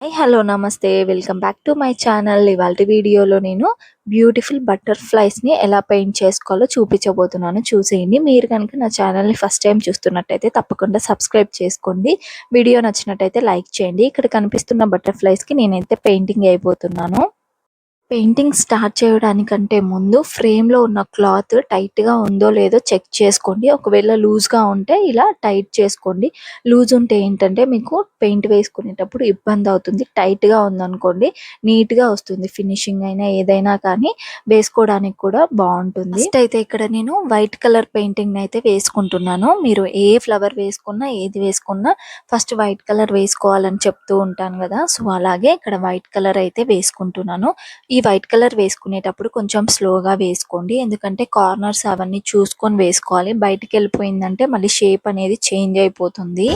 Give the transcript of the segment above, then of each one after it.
Hi hello నమస్తే welcome back to my channel. ఇవాల్టి వీడియోలో నేను బ్యూటిఫుల్ బటర్‌ఫ్లైస్‌ని ఎలా పెయింట్ చేసుకోవాలో చూపించబోతున్నాను. చూసేయండి. మీరు కనుక నా ఛానల్‌ని ఫస్ట్ టైమ్ చూస్తున్నట్టయితే తప్పకుండా సబ్స్క్రైబ్ చేసుకోండి. వీడియో నచ్చినట్టయితే లైక్ చేయండి. ఇక్కడ కనిపిస్తున్న బటర్‌ఫ్లైస్‌కి నేనైతే పెయింటింగ్ ఏయబోతున్నాను. పెయింటింగ్ స్టార్ట్ చేయడానికంటే ముందు ఫ్రేమ్‌లో ఉన్న క్లాత్ టైట్‌గా ఉందో లేదో చెక్ చేసుకోండి. ఒకవేళ లూజ్‌గా ఉంటే ఇలా టైట్ చేసుకోండి. లూజ్ ఉంటే ఏంటంటే మీకు పెయింట్ వేసుకునేటప్పుడు ఇబ్బందవుతుంది. టైట్‌గా ఉందనుకోండి నీట్‌గా వస్తుంది. ఫినిషింగ్ అయినా ఏదైనా కానీ వేసుకోవడానికి కూడా బావుంటుంది. ఫస్ట్ అయితే ఇక్కడ నేను వైట్ కలర్ పెయింటింగ్‌నైతే వేసుకుంటున్నాను. మీరు ఏ ఫ్లవర్ వేసుకున్నా, ఏది వేసుకున్నా ఫస్ట్ వైట్ కలర్ వేసుకోవాలని చెప్తూ ఉంటాను గదా! సో, అలాగే ఇక్కడ వైట్ కలర్ అయితే వేసుకుంటున్నాను. ఈ వైట్ కలర్ వేసుకునేటప్పుడు కొంచెం స్లోగా వేసుకోండి. ఎందుకంటే కార్నర్స్ అవన్నీ చూసుకొని వేసుకోవాలి. బయటికెళ్ళిపోయిందంటే మళ్ళీ షేప్ అనేది చేంజ్ అయిపోతుంది.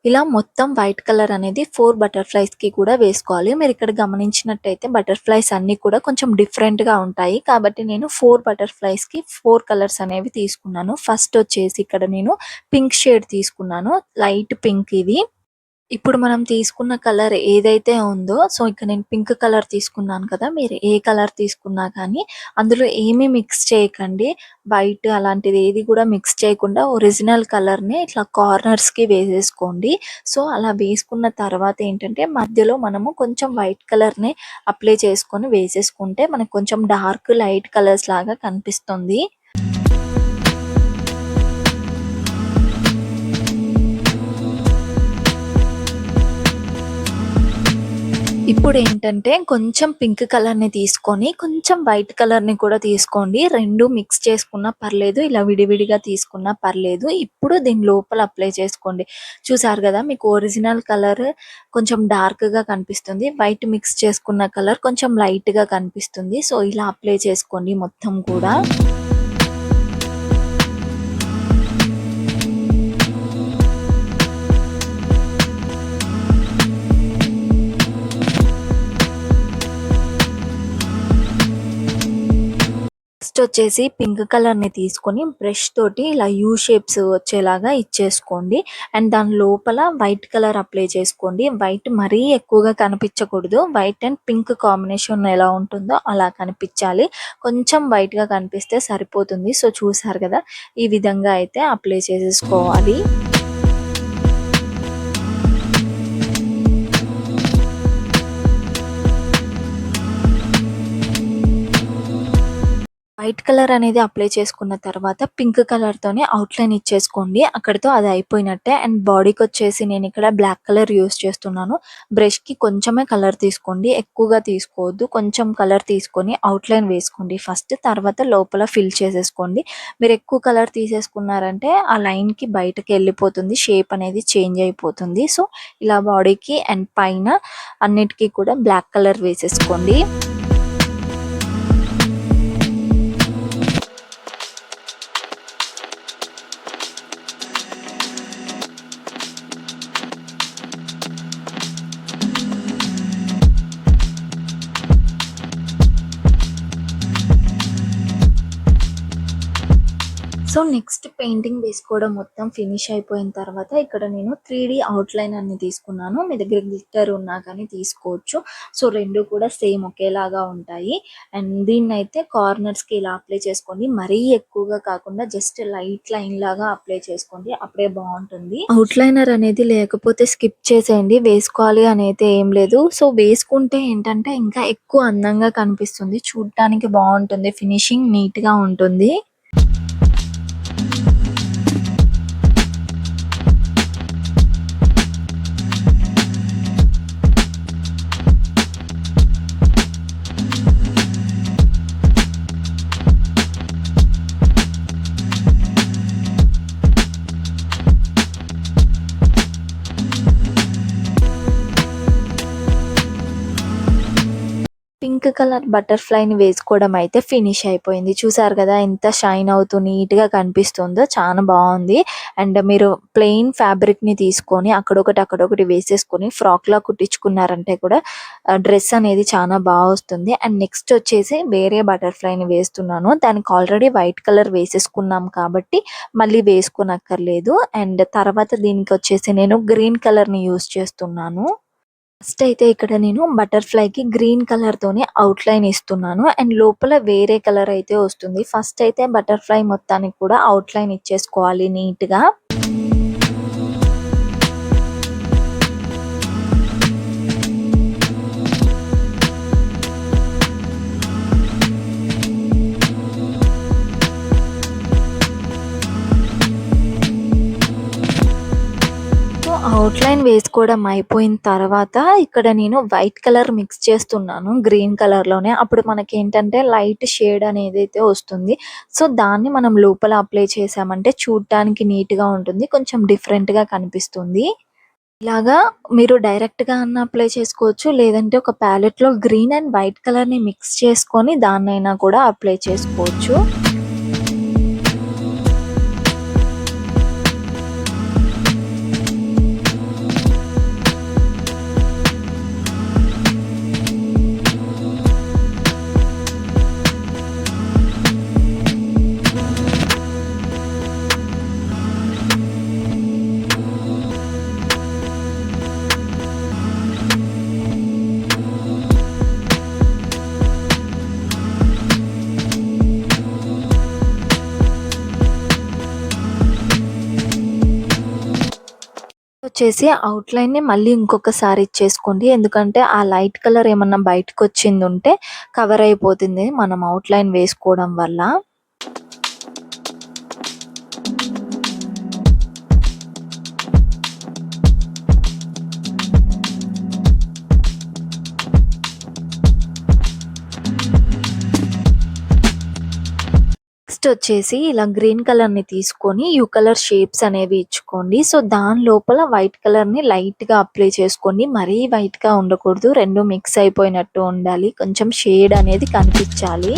ఇలా మొత్తం వైట్ కలర్ అనేది 4 బటర్‌ఫ్లైస్‌కి కూడా వేసుకోవాలి. మీరిక్కడ గమనించినట్టయితే బటర్‌ఫ్లైస్ అన్నీ కూడా కొంచెం డిఫరెంట్‌గా ఉంటాయి. కాబట్టి నేను 4 బటర్‌ఫ్లైస్‌కి 4 కలర్స్ అనేవి తీసుకున్నాను. ఫస్ట్ వచ్చేసి ఇక్కడ నేను పింక్ షేడ్ తీసుకున్నాను. లైట్ పింక్ ఇది. ఇప్పుడు మనం తీసుకున్న కలర్ ఏదైతే ఉందో, సో, ఇక్కడ నేను పింక్ కలర్ తీసుకున్నాను కదా! మీరు ఏ కలర్ తీసుకున్నా కానీ అందులో ఏమీ మిక్స్ చేయకండి. వైట్ అలాంటిది ఏది కూడా మిక్స్ చేయకుండా ఒరిజినల్ కలర్‌ని ఇట్లా కార్నర్స్‌కి వేసేసుకోండి. సో, అలా వేసుకున్న తర్వాత ఏంటంటే మధ్యలో మనము కొంచెం వైట్ కలర్‌ని అప్లై చేసుకొని వేసేసుకుంటే మనకు కొంచెం డార్క్ లైట్ కలర్స్ లాగా కనిపిస్తుంది. ఇప్పుడేంటంటే కొంచెం పింక్ కలర్‌ని తీసుకొని, కొంచెం వైట్ కలర్‌ని కూడా తీసుకోండి. 2 మిక్స్ చేసుకున్నా పర్లేదు. ఇలా విడివిడిగా తీసుకున్నా పర్లేదు. ఇప్పుడు దీని లోపల అప్లై చేసుకోండి. చూసారు గదా! మీకు ఒరిజినల్ కలర్ కొంచెం డార్క్‌గా కనిపిస్తుంది. వైట్ మిక్స్ చేసుకున్న కలర్ కొంచెం లైట్‌గా కనిపిస్తుంది. సో, ఇలా అప్లై చేసుకోండి మొత్తం కూడా. నెక్స్ట్ వచ్చేసి పింక్ కలర్‌ని తీసుకొని బ్రష్ తోటి ఇలా యూ షేప్స్ వచ్చేలాగా ఇచ్చేసుకోండి. అండ్ దాని లోపల వైట్ కలర్ అప్లై చేసుకోండి. వైట్ మరీ ఎక్కువగా కనిపించకూడదు. వైట్ అండ్ పింక్ కాంబినేషన్ ఎలా ఉంటుందో అలా కనిపించాలి. కొంచెం వైట్‌గా కనిపిస్తే సరిపోతుంది. సో, చూసారు కదా! ఈ విధంగా అయితే అప్లై చేసేసుకోవాలి. వైట్ కలర్ అనేది అప్లై చేసుకున్న తర్వాత పింక్ కలర్‌తోనే అవుట్‌లైన్ ఇచ్చేసుకోండి. అక్కడితో అది అయిపోయినట్టే. అండ్ బాడీకొచ్చేసి నేనిక్కడ బ్లాక్ కలర్ యూజ్ చేస్తున్నాను. బ్రష్‌కి కొంచెమే కలర్ తీసుకోండి. ఎక్కువగా తీసుకోవద్దు. కొంచెం కలర్ తీసుకొని అవుట్‌లైన్ వేసుకోండి ఫస్ట్. తర్వాత లోపల ఫిల్ చేసేసుకోండి. మీరు ఎక్కువ కలర్ తీసేసుకున్నారంటే ఆ లైన్‌కి బయటకెళ్ళిపోతుంది. షేప్ అనేది చేంజ్ అయిపోతుంది. సో, ఇలా బాడీకి అండ్ పైన అన్నిటికి కూడా బ్లాక్ కలర్ వేసేసుకోండి. సో, సో నెక్స్ట్ పెయింటింగ్ వేసుకోవడం మొత్తం ఫినిష్ అయిపోయిన తర్వాత ఇక్కడ నేను 3D అవుట్లైన్ అన్ని తీసుకున్నాను. మీ దగ్గర గ్లిట్టర్ ఉన్నా కానీ తీసుకోవచ్చు. సో రెండు కూడా సేమ్ ఒకేలాగా ఉంటాయి. అండ్ దీన్నైతే కార్నర్స్కి ఇలా అప్లై చేసుకోండి. మరీ ఎక్కువగా కాకుండా జస్ట్ లైట్ లైన్ లాగా అప్లై చేసుకోండి, అప్పుడే బాగుంటుంది. అవుట్లైనర్ అనేది లేకపోతే స్కిప్ చేసేయండి, వేసుకోవాలి అనేది ఏం లేదు. సో వేసుకుంటే ఏంటంటే ఇంకా ఎక్కువ అందంగా కనిపిస్తుంది, చూడటానికి బాగుంటుంది, ఫినిషింగ్ నీట్ గా ఉంటుంది. పింక్ కలర్ బటర్ఫ్లైని వేసుకోవడం అయితే ఫినిష్ అయిపోయింది. చూసారు కదా ఎంత షైన్ అవుతూ నీట్గా కనిపిస్తుందో, చాలా బాగుంది. అండ్ మీరు ప్లెయిన్ ఫ్యాబ్రిక్ని తీసుకొని అక్కడొకటి వేసేసుకొని ఫ్రాక్లా కుట్టించుకున్నారంటే కూడా డ్రెస్ అనేది చాలా బాగా వస్తుంది. అండ్ నెక్స్ట్ వచ్చేసి వేరే బటర్ఫ్లైని వేస్తున్నాను. దానికి ఆల్రెడీ వైట్ కలర్ వేసేసుకున్నాం కాబట్టి మళ్ళీ వేసుకోనక్కర్లేదు. అండ్ తర్వాత దీనికి వచ్చేసి నేను గ్రీన్ కలర్ని యూస్ చేస్తున్నాను. ఫస్ట్ అయితే ఇక్కడ నేను బటర్ఫ్లైకి గ్రీన్ కలర్ తోని అవుట్లైన్ ఇస్తున్నాను. అండ్ లోపల వేరే కలర్ అయితే వస్తుంది. ఫస్ట్ అయితే బటర్ఫ్లై మొత్తానికి కూడా అవుట్లైన్ ఇచ్చేసుకోవాలి నీట్ గా. అవుట్లైన్ వేసుకోవడం అయిపోయిన తర్వాత ఇక్కడ నేను వైట్ కలర్ మిక్స్ చేస్తున్నాను గ్రీన్ కలర్ లోనే. అప్పుడు మనకి ఏంటంటే లైట్ షేడ్ అనేది అయితే వస్తుంది. సో దాన్ని మనం లోపల అప్లై చేసామంటే చూడటానికి నీట్ గా ఉంటుంది, కొంచెం డిఫరెంట్ గా కనిపిస్తుంది. ఇలాగా మీరు డైరెక్ట్ గా అన్న అప్లై చేసుకోవచ్చు, లేదంటే ఒక ప్యాలెట్ లో గ్రీన్ అండ్ వైట్ కలర్ ని మిక్స్ చేసుకొని దాన్నైనా కూడా అప్లై చేసుకోవచ్చు. వచ్చేసి అవుట్లైన్ ని మళ్ళీ ఇంకొకసారి ఇచ్చేసుకోండి, ఎందుకంటే ఆ లైట్ కలర్ ఏమన్నా బయటకు వచ్చింది ఉంటే కవర్ అయిపోతుంది మనం అవుట్లైన్ వేసుకోవడం వల్ల. నెక్స్ట్ వచ్చేసి ఇలా గ్రీన్ కలర్ ని తీసుకొని యూ కలర్ షేప్స్ అనేవి ఇచ్చుకోండి. సో దాని లోపల వైట్ కలర్ ని లైట్ గా అప్లై చేసుకోండి, మరీ వైట్ గా ఉండకూడదు, రెండు మిక్స్ అయిపోయినట్టు ఉండాలి, కొంచెం షేడ్ అనేది కనిపించాలి.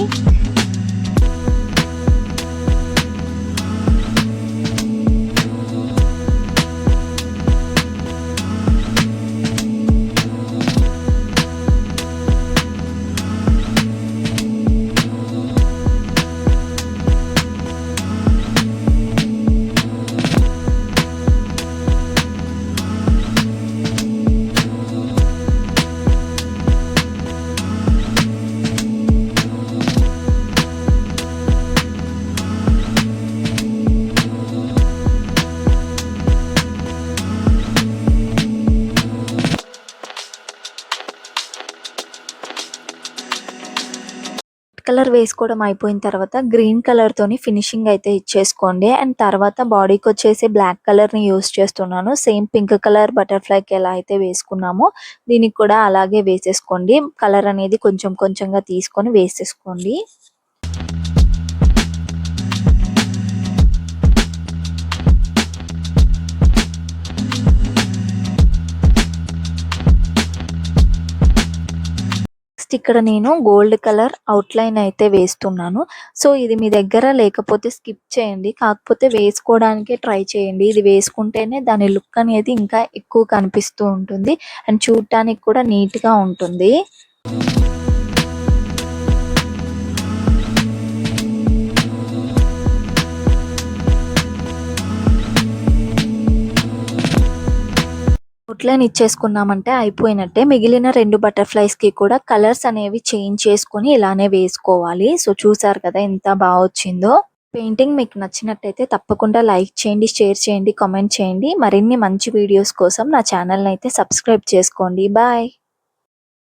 కలర్ వేసుకోవడం అయిపోయిన తర్వాత గ్రీన్ కలర్ తోని ఫినిషింగ్ అయితే ఇచ్చేసుకోండి. అండ్ తర్వాత బాడీకి వచ్చేసి బ్లాక్ కలర్ ని యూస్ చేస్తున్నాను. సేమ్ పింక్ కలర్ బటర్ఫ్లైకి ఎలా అయితే వేసుకున్నామో దీనికి కూడా అలాగే వేసేసుకోండి. కలర్ అనేది కొంచెం కొంచెంగా తీసుకొని వేసేసుకోండి. ఇక్కడ నేను గోల్డ్ కలర్ అవుట్లైన్ అయితే వేస్తున్నాను. సో ఇది మీ దగ్గర లేకపోతే స్కిప్ చేయండి, కాకపోతే వేసుకోవడానికి ట్రై చేయండి. ఇది వేసుకుంటేనే దాని లుక్ అనేది ఇంకా ఎక్కువ కనిపిస్తూ ఉంటుంది అండ్ చూడటానికి కూడా నీట్ గా ఉంటుంది. అవుట్‌లైన్ ఇచ్చేసుకున్నామంటే అయిపోయినట్టే. మిగిలిన 2 బటర్‌ఫ్లైస్‌కి కూడా కలర్స్ అనేవి చేంజ్ చేసుకొని ఇలానే వేసుకోవాలి. సో, చూసారు కదా ఎంత బా వచ్చిందో. పెయింటింగ్ మీకు నచ్చినట్టయితే తప్పకుండా లైక్ చేయండి, షేర్ చేయండి, కామెంట్ చేయండి. మరిన్ని మంచి వీడియోస్ కోసం నా ఛానెల్‌నయితే సబ్స్క్రైబ్ చేసుకోండి. బాయ్.